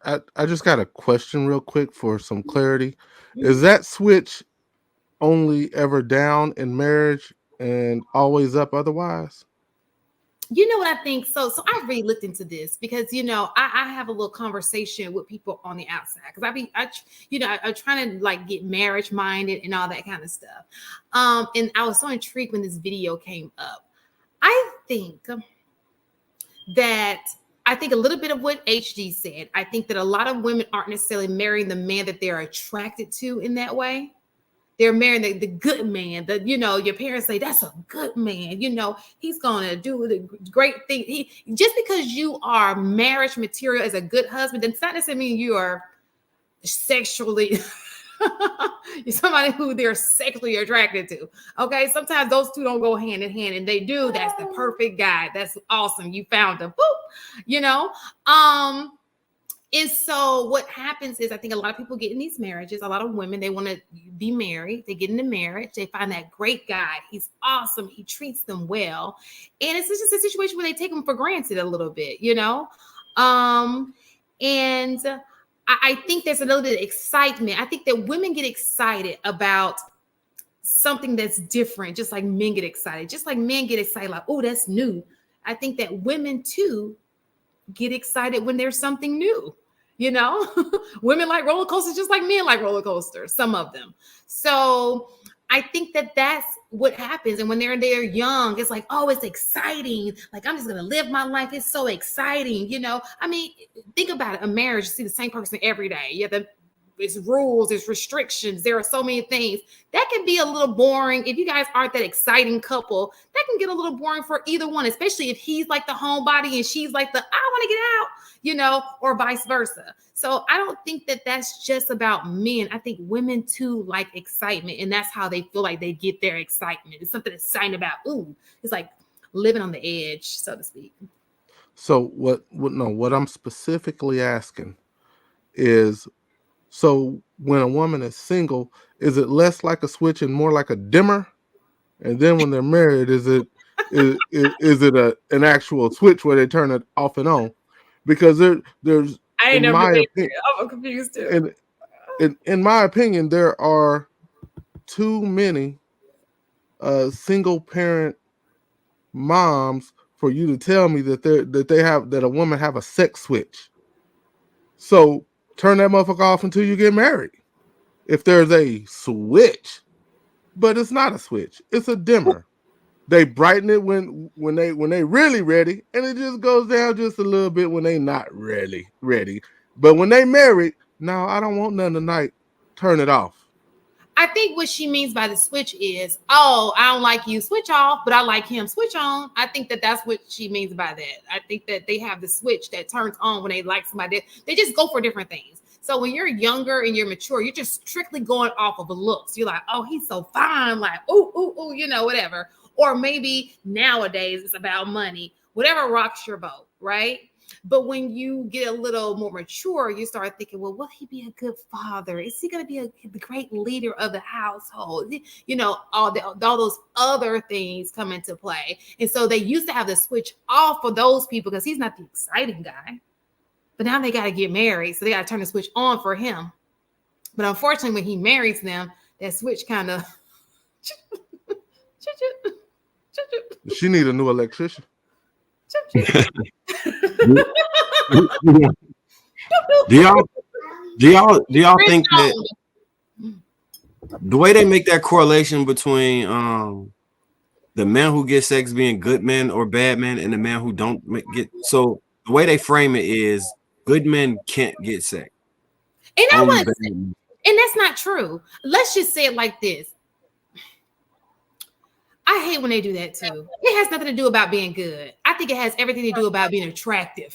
I just got a question real quick for some clarity. Is that switch only ever down in marriage and always up otherwise? You know what I think? So I really looked into this because I have a little conversation with people on the outside because I'm trying to like get marriage minded and all that kind of stuff. And I was so intrigued when this video came up. I think that I think a little bit of what HD said. I think that a lot of women aren't necessarily marrying the man that they're attracted to in that way. They're marrying the good man. Your parents say that's a good man. He's gonna do the great thing. Just because you are marriage material as a good husband, does not necessarily mean you are sexually you're somebody who they're sexually attracted to. Okay, sometimes those two don't go hand in hand, and they do. That's the perfect guy. That's awesome. You found him. Boop. And so what happens is I think a lot of people get in these marriages, a lot of women, they want to be married. They get into marriage. They find that great guy. He's awesome. He treats them well. And it's just a situation where they take him for granted a little bit, And I think there's a little bit of excitement. I think that women get excited about something that's different, just like men get excited. Just like men get excited, like, oh, that's new. I think that women, too, get excited when there's something new. Women like roller coasters just like men like roller coasters, some of them. So I think that that's what happens. And when they're young, it's like, oh, it's exciting. Like, I'm just going to live my life. It's so exciting. I mean, think about it. A marriage, you see the same person every day. It's rules, it's restrictions. There are so many things that can be a little boring. If you guys aren't that exciting couple, that can get a little boring for either one, especially if he's like the homebody and she's like I want to get out, or vice versa. So I don't think that that's just about men. I think women too like excitement, and that's how they feel like they get their excitement. It's something exciting about, it's like living on the edge, so to speak. So what I'm specifically asking is, so when a woman is single, is it less like a switch and more like a dimmer? And then when they're married, is it an actual switch where they turn it off and on? Because there's I ain't in never my been opinion, I'm confused too. In my opinion, there are too many single parent moms for you to tell me that a woman have a sex switch. So turn that motherfucker off until you get married. If there's a switch, but it's not a switch, it's a dimmer. They brighten it when they really ready, and it just goes down just a little bit when they not really ready. But when they married, no, I don't want none tonight. Turn it off. I think what she means by the switch is, oh, I don't like you, switch off, but I like him, switch on. I think that that's what she means by that. I think that they have the switch that turns on when they like somebody. They just go for different things. So when you're younger and you're mature, you're just strictly going off of the looks. You're like, oh, he's so fine, like, ooh, whatever. Or maybe nowadays it's about money, whatever rocks your boat, right? But when you get a little more mature, you start thinking, well, will he be a good father? Is he going to be the great leader of the household? All those other things come into play. And so they used to have the switch off for those people because he's not the exciting guy. But now they got to get married. So they got to turn the switch on for him. But unfortunately, when he marries them, that switch kind of... She need a new electrician. Do y'all think that the way they make that correlation between the men who get sex being good men or bad men and the men who don't get, so the way they frame it is good men can't get sex. And that's not true. Let's just say it like this. I hate when they do that too. It has nothing to do about being good. I think it has everything to do about being attractive.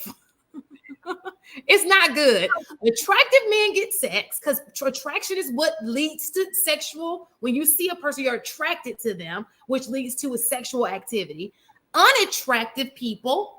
It's not good. Attractive men get sex because attraction is what leads to sexual. When you see a person, you're attracted to them, which leads to a sexual activity. Unattractive people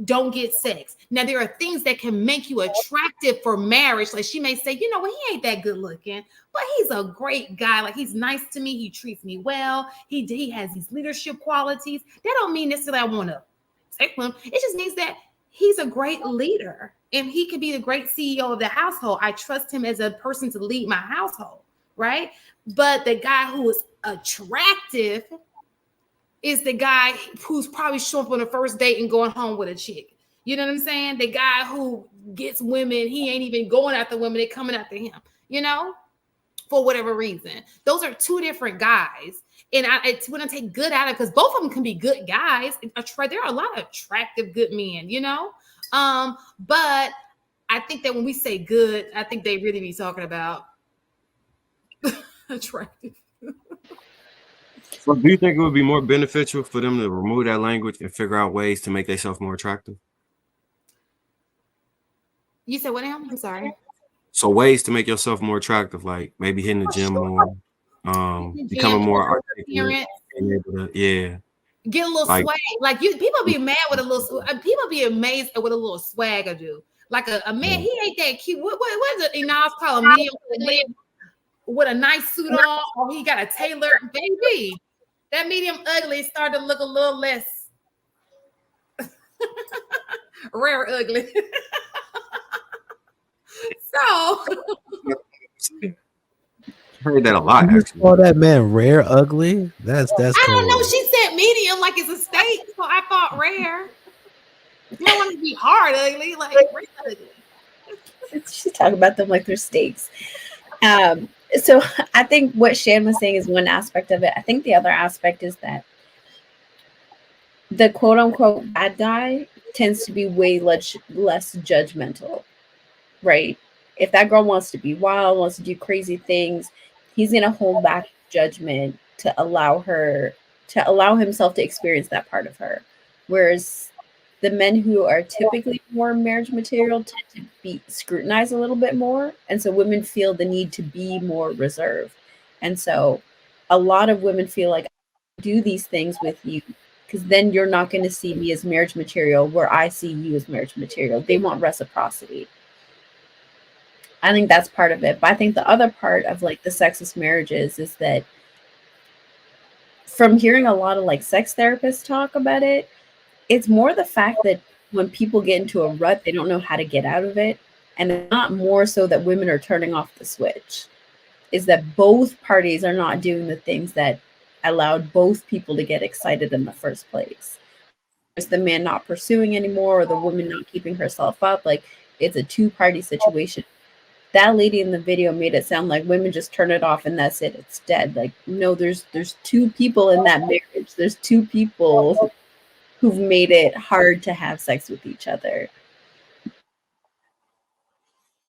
don't get sex. Now, there are things that can make you attractive for marriage. Like she may say, well, he ain't that good looking, but he's a great guy. Like he's nice to me. He treats me well. He has these leadership qualities. That don't mean necessarily I want to sex with him. It just means that he's a great leader and he could be the great CEO of the household. I trust him as a person to lead my household, right? But the guy who is attractive is the guy who's probably showing up on the first date and going home with a chick. You know what I'm saying? The guy who gets women, he ain't even going after women, they're coming after him, you know, for whatever reason. Those are two different guys. And it's when I take good out of it, because both of them can be good guys. There are a lot of attractive, good men, you know? But I think that when we say good, I think they really be talking about attractive. So do you think it would be more beneficial for them to remove that language and figure out ways to make themselves more attractive? You said what now? I'm sorry. So ways to make yourself more attractive, like maybe hitting the gym more, becoming more articulate. Yeah. Get a little swag. Like people be mad with a little. People be amazed at what a little swag will do. Like a man, he ain't that cute. What is it? Nas call a medium with a nice suit on, or he got a tailor. Baby, that medium ugly started to look a little less rare ugly. So heard that a lot. You call that man rare ugly? That's I cold. don't know. She said medium, like it's a steak, so I thought rare. You don't want to be hard ugly, like rare ugly. She's talking about them like they're steaks. So I think what Shan was saying is one aspect of it. I think the other aspect is that the quote unquote bad guy tends to be way less judgmental, right? If that girl wants to be wild, wants to do crazy things, he's going to hold back judgment to allow himself to experience that part of her. Whereas the men who are typically more marriage material tend to be scrutinized a little bit more. And so women feel the need to be more reserved. And so a lot of women feel like, I do these things with you because then you're not going to see me as marriage material where I see you as marriage material. They want reciprocity. I think that's part of it. But I think the other part of like the sexist marriages is that from hearing a lot of like sex therapists talk about it, it's more the fact that when people get into a rut, they don't know how to get out of it. And it's not more so that women are turning off the switch. Is that both parties are not doing the things that allowed both people to get excited in the first place. It's the man not pursuing anymore or the woman not keeping herself up. Like it's a two-party situation. That lady in the video made it sound like women just turn it off and that's it. It's dead. Like, no, there's two people in that marriage. There's two people who've made it hard to have sex with each other.